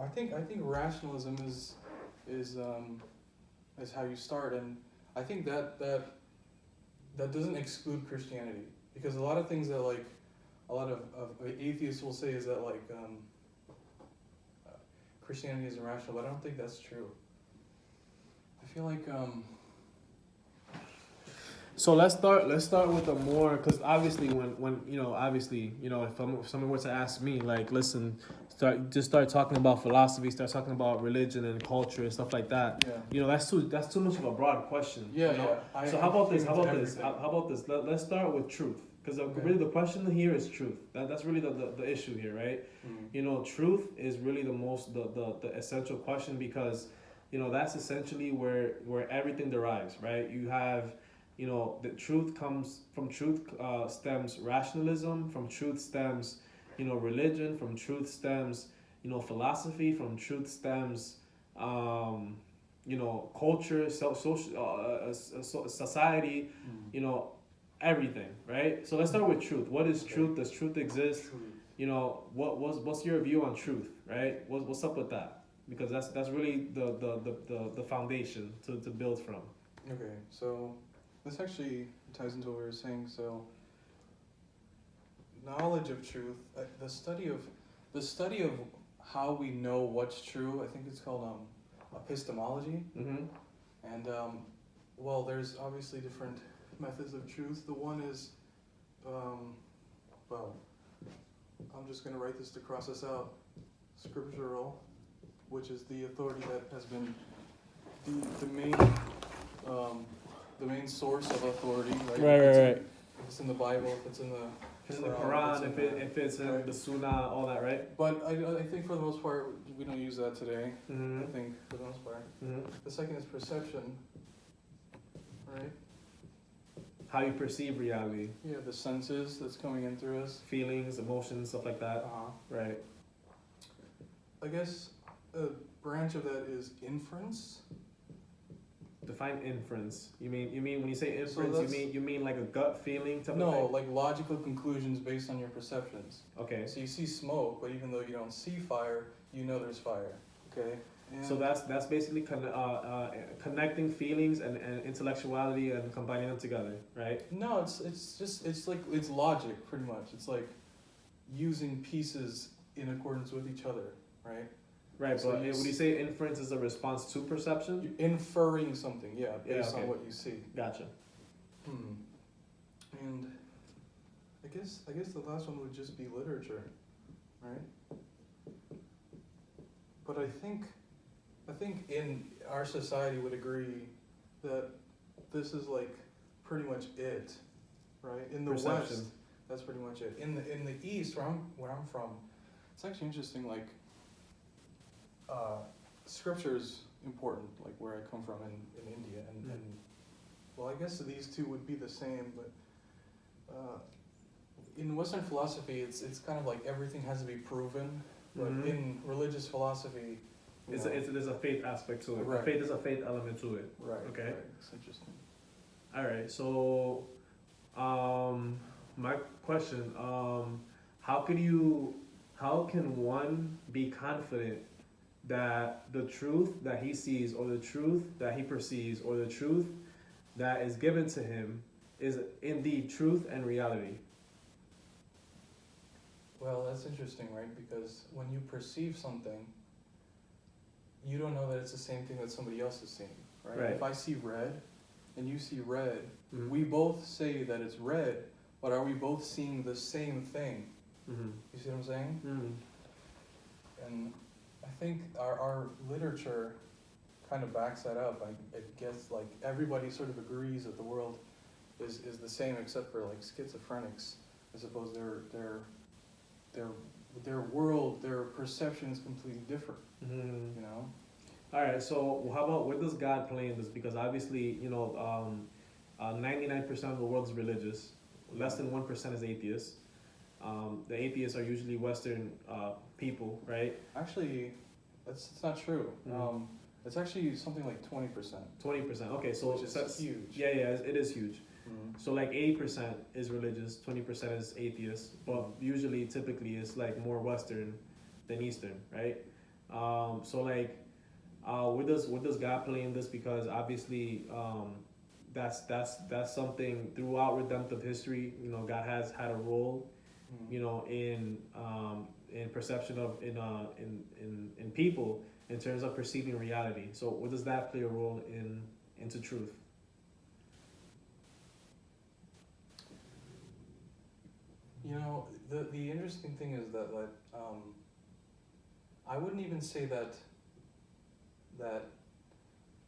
I think rationalism is how you start, and I think that doesn't exclude Christianity, because a lot of things that like a lot of atheists will say is that like Christianity is irrational, but I don't think that's true. I feel like So let's start with the more, because obviously when if someone were to ask me, like, listen, start talking about philosophy, start talking about religion and culture and stuff like that. yeah That's too much of a broad question. yeah You know? yeah. So how about this? came How into about this? everything. How about this? Let's start with truth, because Okay. really the question here is truth. That's really the issue here, right? Truth is really the essential question, because that's essentially where everything derives, right? You have, the truth comes from truth, stems rationalism, from truth stems, religion, from truth stems, philosophy, from truth stems, culture, social, society, everything, right? So let's start with truth. What is Okay. truth? Does truth exist? Truth. What's your view on truth, right? What's up with that? Because that's really the foundation to build from. Okay, so this actually ties into what we were saying. So knowledge of truth, the study of how we know what's true. I think it's called epistemology. Mm-hmm. And well, there's obviously different methods of truth. The one is, well, I'm just going to write this to cross this out. Scriptural, which is the authority that has been the main source of authority, right? Right. If it's in the Bible, if it's in the If it's in the Quran, if it's in right. the Sunnah, all that, right? But I think for the most part we don't use that today. Mm-hmm. I think for the most part. Mm-hmm. The second is perception, right? How you perceive reality, Yeah, the senses that's coming in through us. feelings, emotions, stuff like that. Right. I guess a branch of that is inference. Define inference. You mean when you say So inference, you mean like a gut feeling type of No, thing? like logical conclusions based on your perceptions. Okay. So you see smoke, but even though you don't see fire, you know there's fire. Okay. And So that's basically connecting feelings and intellectuality and combining them together, right? no, it's logic pretty much. It's like using pieces in accordance with each other, right? Right, So but you would you say inference is a response to perception? You're inferring something, yeah, based okay. on what you see. Gotcha. And I guess the last one would just be literature, right? But I think in our society would agree that this is like pretty much it, right? In the Perception. West, that's pretty much it. In the East, where I'm from, it's actually interesting. Like, scripture is important. Like where I come from in India, and well, I guess these two would be the same, but in Western philosophy, it's kind of like everything has to be proven. But in religious philosophy, There's a faith aspect to it. Right. Faith is a faith element to it. right. Okay. Right. It's interesting. All right. So, my question: how can one be confident that the truth that he sees, or the truth that he perceives, or the truth that is given to him is indeed truth and reality? Well, that's interesting, right? Because when you perceive something, you don't know that it's the same thing that somebody else is seeing, right? Right. If I see red and you see red, Mhm. we both say that it's red, but are we both seeing the same thing? Mhm. You see what I'm saying? Mhm. And I think our literature kind of backs that up. I guess like everybody sort of agrees that the world is the same except for like schizophrenics. I suppose their world, their perception is completely different. Mhm. You know? All right. So how about, where does God play in this? Because obviously, 99% of the world is religious. Less than 1% is atheists. The atheists are usually Western people, right? Actually, it's not true. Mhm. It's actually something like 20%. 20%. Okay, so Which is that's huge. Yeah, it is huge. Mm-hmm. So like 80% is religious, 20% is atheist, but usually, typically, it's like more Western than Eastern, right? So like, what does God play in this? Because obviously, that's something throughout redemptive history. You know, God has had a role, you know, in perception of in people in terms of perceiving reality. So what does that play a role in into truth? You know, the interesting thing is that like I wouldn't even say that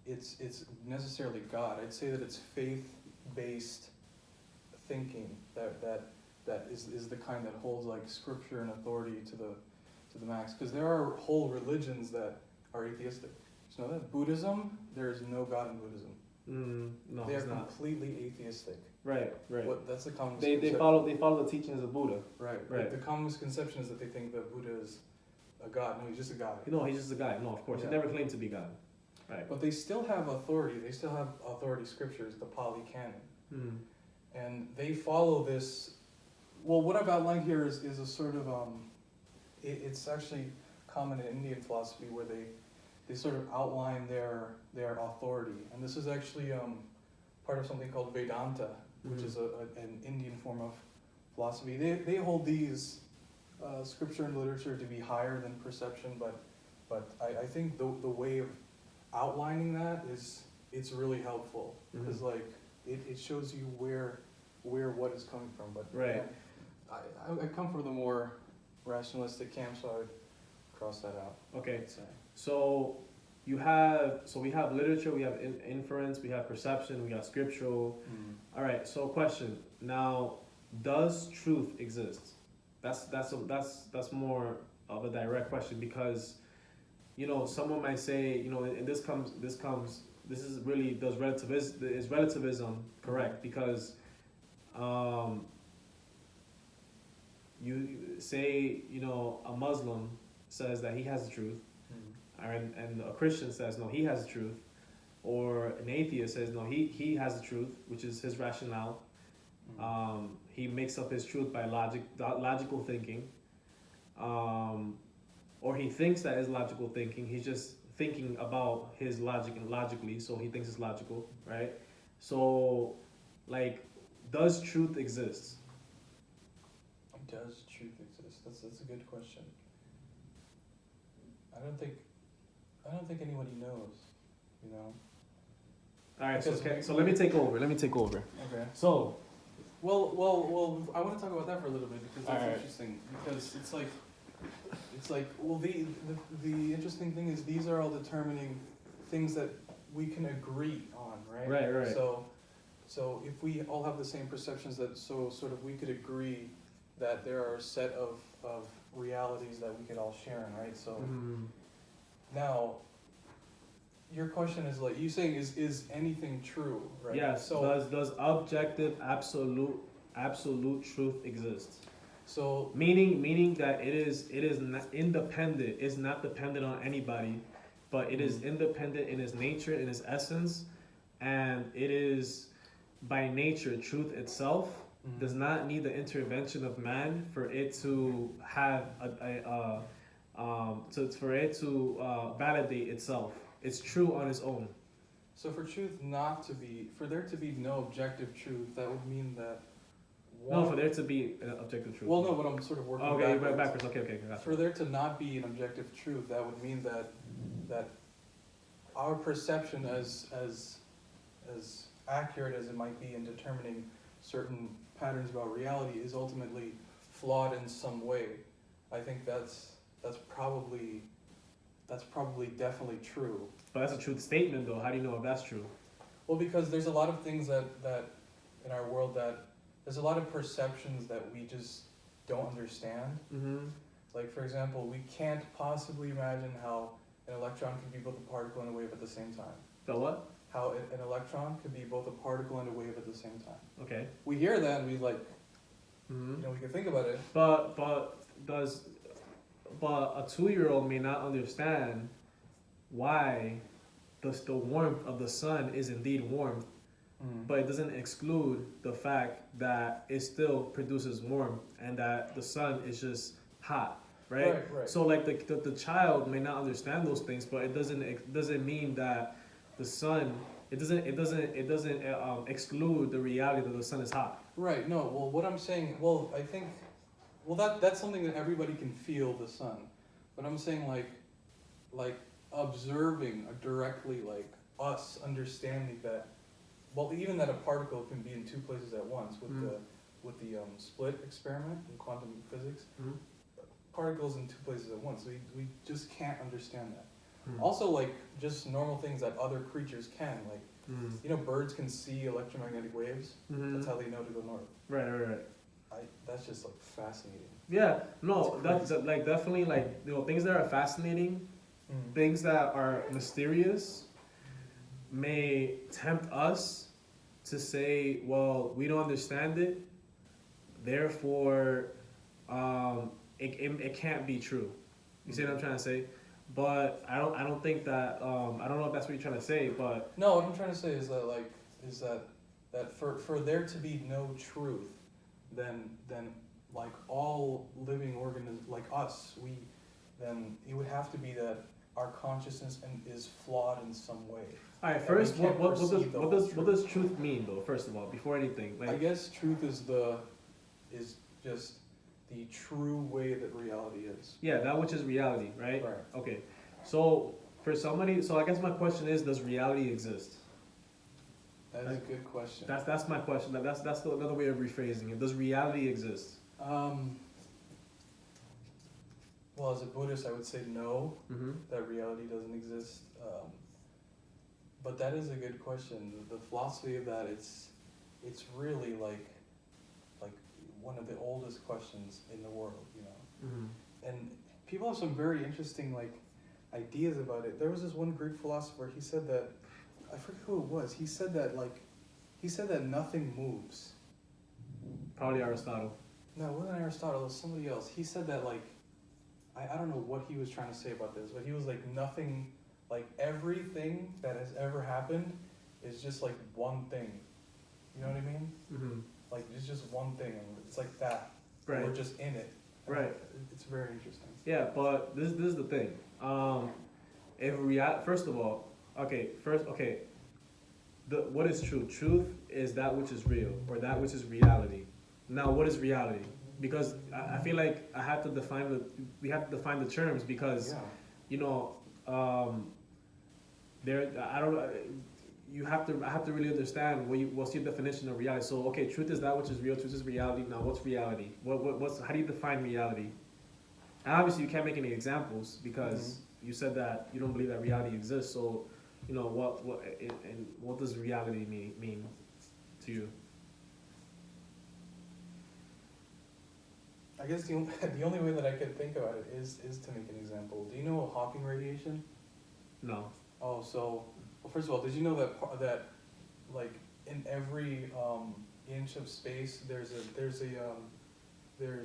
it's necessarily God. I'd say that it's faith based thinking that is the kind that holds like scripture and authority to the max. Because there are whole religions that are atheistic. So that Buddhism, there is no God in Buddhism. No, They are it's not. completely atheistic. Right, right. What that's the common They misconception. follow the teachings of Buddha. Right. Right. The common misconception is that they think that Buddha is a god. No, he's just a guy. No, he's just a guy. No, of course, Yeah. he never claimed to be God. Right. But they still have authority. They still have authority scriptures, the Pali Canon. Mm. And they follow this. Well, what I've outlined here is a sort of it's actually common in Indian philosophy where they sort of outline their authority, and this is actually part of something called Vedanta, which is an Indian form of philosophy. They hold these scripture and literature to be higher than perception, but I think the way of outlining that it's really helpful because like it shows you where what is coming from. But Right. again, I come from the more rationalistic camp, so I would cross that out. Okay. I'd say. So we have literature, we have inference, we have perception, we got scriptural. All right. So question now: does truth exist? That's more of a direct question because, you know, someone might say, you know, and this is really is relativism correct? Because you say, you know, a Muslim says that he has the truth, and a Christian says no, he has the truth, or an atheist says no, he has the truth, which is his rationale. He makes up his truth by logical thinking, or he thinks that is logical thinking. He's just thinking about his logic and logically, so he thinks it's logical, right? So, like, does truth exist? Does truth exist? That's a good question. I don't think anybody knows, you know. All right, so, Because so let me take over. Okay. So, Well, I want to talk about that for a little bit because that's Alright. interesting. Because it's like, well, the interesting thing is these are all determining things that we can agree on, right? Right. So if we all have the same perceptions, that sort of we could agree that there are a set of realities that we could all share in, right? So now, your question is like you saying is anything true, right? yes, So does objective absolute truth exist? so Meaning that it is not independent. It's not dependent on anybody, but it is independent in its nature, in its essence, and it is by nature truth itself. Does not need the intervention of man for it to have for it to validate itself. It's true on its own. So for there to be no objective truth, that would mean that No, for there to be an objective truth. Well, no, but I'm sort of working Okay, backwards. backwards. Okay, got For there to not be an objective truth, that would mean that our perception as accurate as it might be in determining certain patterns about reality is ultimately flawed in some way. I think that's probably definitely true. But that's a truth statement, though. How do you know if that's true? Well, because there's a lot of things that in our world that there's a lot of perceptions that we just don't understand. Like, for example, we can't possibly imagine how an electron can be both a particle and a wave at the same time. The what? How an electron could be both a particle and a wave at the same time. Okay. We hear that and we like, you know, we can think about it. But a 2-year-old may not understand why the warmth of the sun is indeed warmth, but it doesn't exclude the fact that it still produces warmth and that the sun is just hot. right? Right. So like the child may not understand those things, but it doesn't mean that the sun it doesn't exclude the reality that the sun is hot. Right. No. Well, what I'm saying. Well, I think. Well, that's something that everybody can feel the sun, but I'm saying like observing directly, like us understanding that. Well, even that a particle can be in two places at once with the split experiment in quantum physics. Mhm. Particles in two places at once. We just can't understand that. Mhm. Also, like just normal things that other creatures can, like Mhm. birds can see electromagnetic waves. Mhm. That's how they know to go north. Right. That's just like fascinating. Yeah, no, That's that like definitely like things that are fascinating, things that are mysterious, may tempt us to say, well, we don't understand it, therefore, it can't be true. You see what I'm trying to say? But I don't think that I don't know if that's what you're trying to say, but No, what I'm trying to say is that for there to be no truth, then like all living organisms like us, then it would have to be that our consciousness is flawed in some way. all right. And First, we can't what perceive the whole what does truth mean though? First of all, before anything, I like guess truth is just the true way that reality is. yeah, that which is reality, right? Right. Okay, so for somebody, so I guess my question is, does reality exist? That is a good question. That's my question. That's another way of rephrasing it. Does reality exist? Well, as a Buddhist, I would say no, Mm-hmm. that reality doesn't exist. But that is a good question. The philosophy of that, it's really like one of the oldest questions in the world, you know. Mm-hmm. And people have some very interesting like ideas about it. There was this one Greek philosopher. He said that, I forget who it was. He said that nothing moves. Probably Aristotle. No, it wasn't Aristotle. It was somebody else. He said that like, I don't know what he was trying to say about this, but he was like nothing, like everything that has ever happened is just like one thing. You know what I mean? Mm-hmm. Like it's just one thing, and it's like that. Right. We're just in it. Right. It's very interesting. Yeah, but this is the thing. First of all, what is truth? Truth is that which is real, or that which is reality. Now, what is reality? Because I feel like we have to define the terms because Yeah. you know I don't know. I have to really understand what's your definition of reality. So okay, truth is that which is real. Truth is reality. Now, what's reality? How do you define reality? And obviously, you can't make any examples because you said that you don't believe that reality exists. So, you know what does reality mean to you? I guess the only way that I could think about it is to make an example. Do you know Hawking radiation? No. Oh, so well, first of all, did you know that like in every inch of space there's a oh God,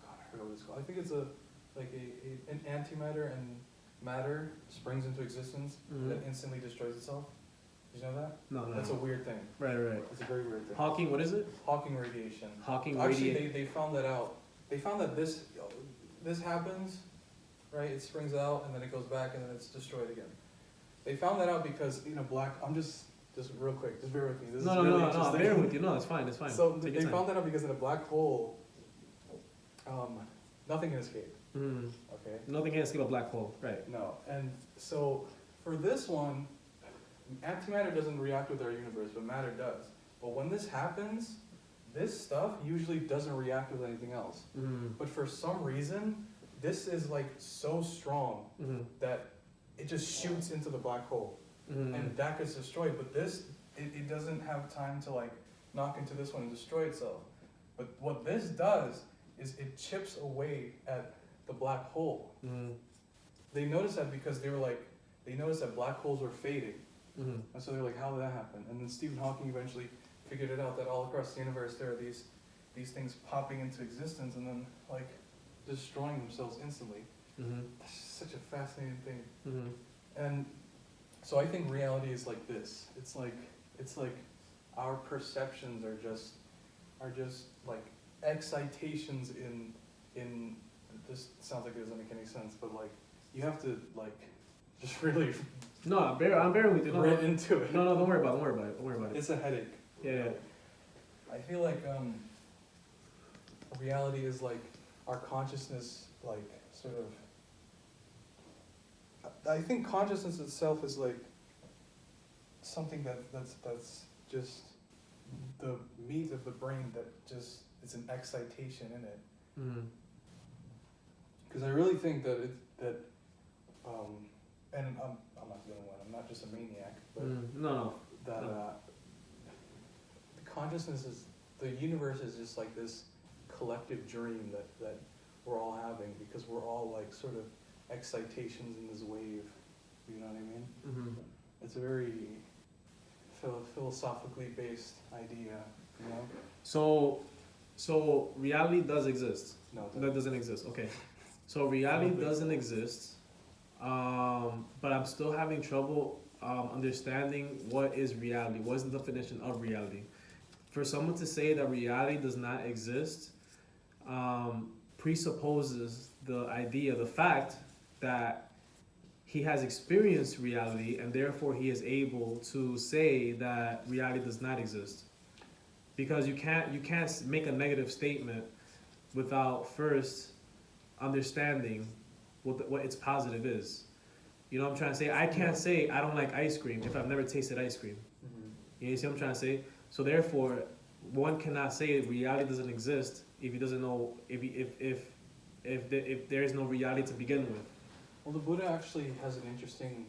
I forgot what it's called. I think it's an antimatter and matter springs into existence that instantly destroys itself. Did you know that? No. That's a weird thing. Right. It's a very weird thing. Hawking, what is it? Hawking radiation. Hawking Actually, radiation. they found that out. They found that this happens, right? It springs out and then it goes back and then it's destroyed again. They found that out because I'm just real quick, just bear with me. This is really interesting. I'm bearing with you. No, it's fine. So Take they your time. found that out because in a black hole, nothing can escape. Mm. Okay. Nothing can escape a black hole. Right. No, and so for this one, antimatter doesn't react with our universe, but matter does. But when this happens, this stuff usually doesn't react with anything else. Mm. But for some reason, this is like so strong that it just shoots into the black hole, and that gets destroyed. But it doesn't have time to like knock into this one and destroy itself. But what this does is it chips away at the black hole. They noticed that because they noticed that black holes were fading. And so they're like, how did that happen? And then Stephen Hawking eventually figured it out, that all across the universe there are these things popping into existence and then like destroying themselves instantly. That's just such a fascinating thing. And so I think reality is like this. It's like our perceptions are just like excitations in, this sounds like it doesn't make any sense, but like, you have to like, just really No, I'm bearing with you. No, read into it. no, don't worry about it. Don't worry about it. Don't worry about it. It's a headache. Yeah. I feel like reality is like our consciousness, like sort of. I think consciousness itself is like something that's just the meat of the brain that just it's an excitation in it. Mm. Because I really think that and I'm not the only one. I'm not just a maniac, but No. that the consciousness is the universe is just like this collective dream that we're all having because we're all like sort of excitations in this wave. You know what I mean? Mm-hmm. It's a very philosophically based idea. You know? So reality does exist. No, That doesn't exist. Okay. So reality doesn't exist. But I'm still having trouble understanding what is reality. What is the definition of reality? For someone to say that reality does not exist presupposes the fact that he has experienced reality and therefore he is able to say that reality does not exist. Because you can't make a negative statement without first understanding what its positive is. You know what I'm trying to say? I can't say I don't like ice cream if I've never tasted ice cream. Mm-hmm. You see what I'm trying to say? So therefore, one cannot say reality doesn't exist if he doesn't know if there is no reality to begin with. Well, the Buddha actually has an interesting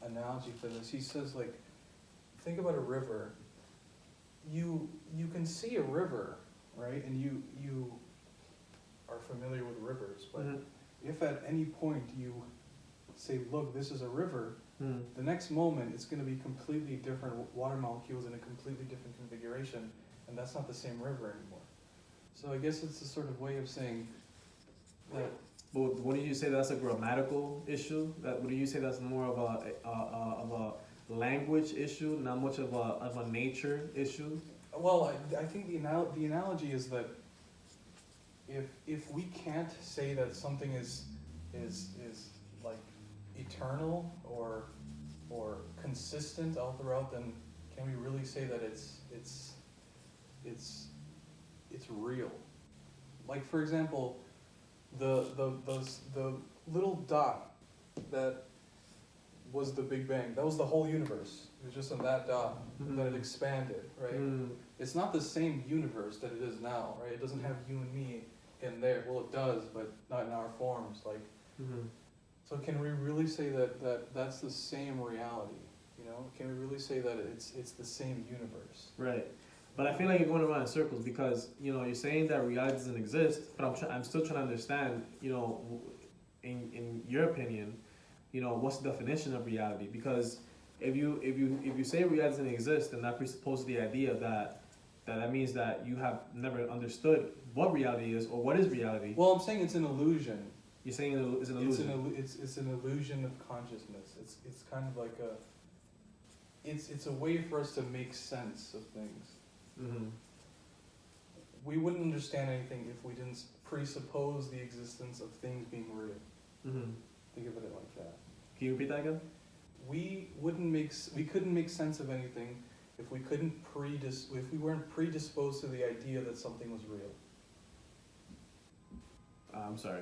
analogy for this. He says, like, think about a river. You can see a river, right? And you are familiar with rivers, but if at any point you say, look, this is a river, the next moment it's going to be completely different water molecules in a completely different configuration, and that's not the same river anymore. So I guess it's a sort of way of saying that. But wouldn't you say that's a grammatical issue? Would you say that's more of a language issue, not much of a nature issue? Well, I think the analogy is that if we can't say that something is like eternal or consistent all throughout, then can we really say that it's real? Like, for example, the little dot that was the Big Bang, that was the whole universe. It was just in that dot that it expanded, right? It's not the same universe that it is now, right? It doesn't have you and me in there. Well, it does, but not in our forms. Like, so can we really say that that's the same reality? You know, can we really say that it's the same universe? Right. But I feel like you're going around in circles because, you know, you're saying that reality doesn't exist, but I'm still trying to understand, you know, in your opinion, you know, what's the definition of reality? Because if you say reality doesn't exist, then that presupposes the idea that means that you have never understood what reality is or what is reality. Well, I'm saying it's an illusion. You're saying it's an illusion. It's an illusion of consciousness. It's kind of like it's a way for us to make sense of things. We wouldn't understand anything if we didn't presuppose the existence of things being real. Think of it like that. Can you repeat that again? We couldn't make sense of anything if we weren't predisposed to the idea that something was real. I'm sorry.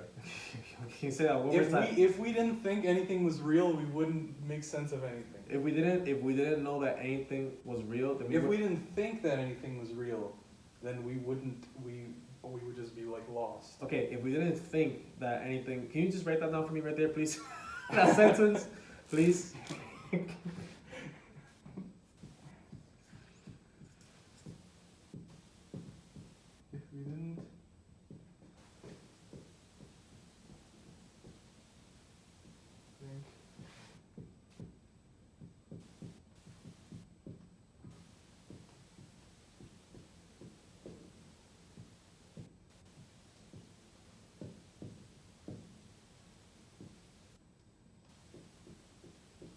Can you say that one more time? If we didn't think anything was real, we wouldn't make sense of anything. If we didn't know that anything was real, then we didn't think that anything was real, then we would just be like lost. Okay, if we didn't think that anything, can you just write that down for me right there, please? That sentence, please. If we didn't think.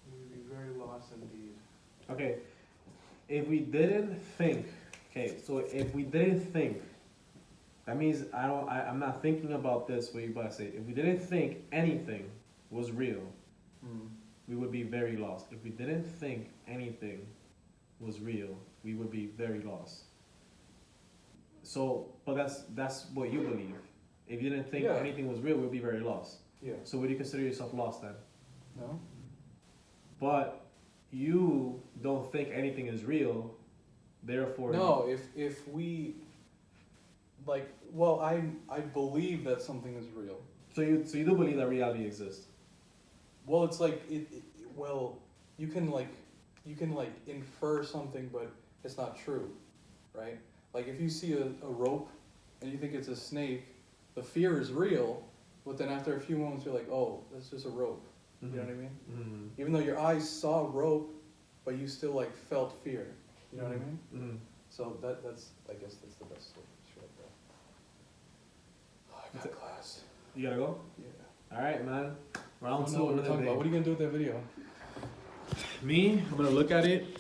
We would be very lost indeed. Okay, if we didn't think, okay, so if we didn't think That means I'm not thinking about this way, but I say, if we didn't think anything was real, Mm. we would be very lost. If we didn't think anything was real, we would be very lost. So, but that's what you believe. If you didn't think Yeah. anything was real, we'd be very lost. Yeah. So would you consider yourself lost then? No? But you don't think anything is real, therefore. No, if we, like, well, I believe that something is real. So you do believe that reality exists. Well, it's like, well, you can like infer something, but it's not true, right? Like if you see a rope and you think it's a snake, the fear is real, but then after a few moments you're like, oh, that's just a rope. You know what I mean? Mm-hmm. Even though your eyes saw rope, but you still like felt fear. You know what I mean? Mm-hmm. So that's I guess that's the best way to describe that. Oh, I got class. You gotta go? Yeah. Alright, man. I Round don't know two, what we're another talking day. about. What are you gonna do with that video? Me, I'm gonna look at it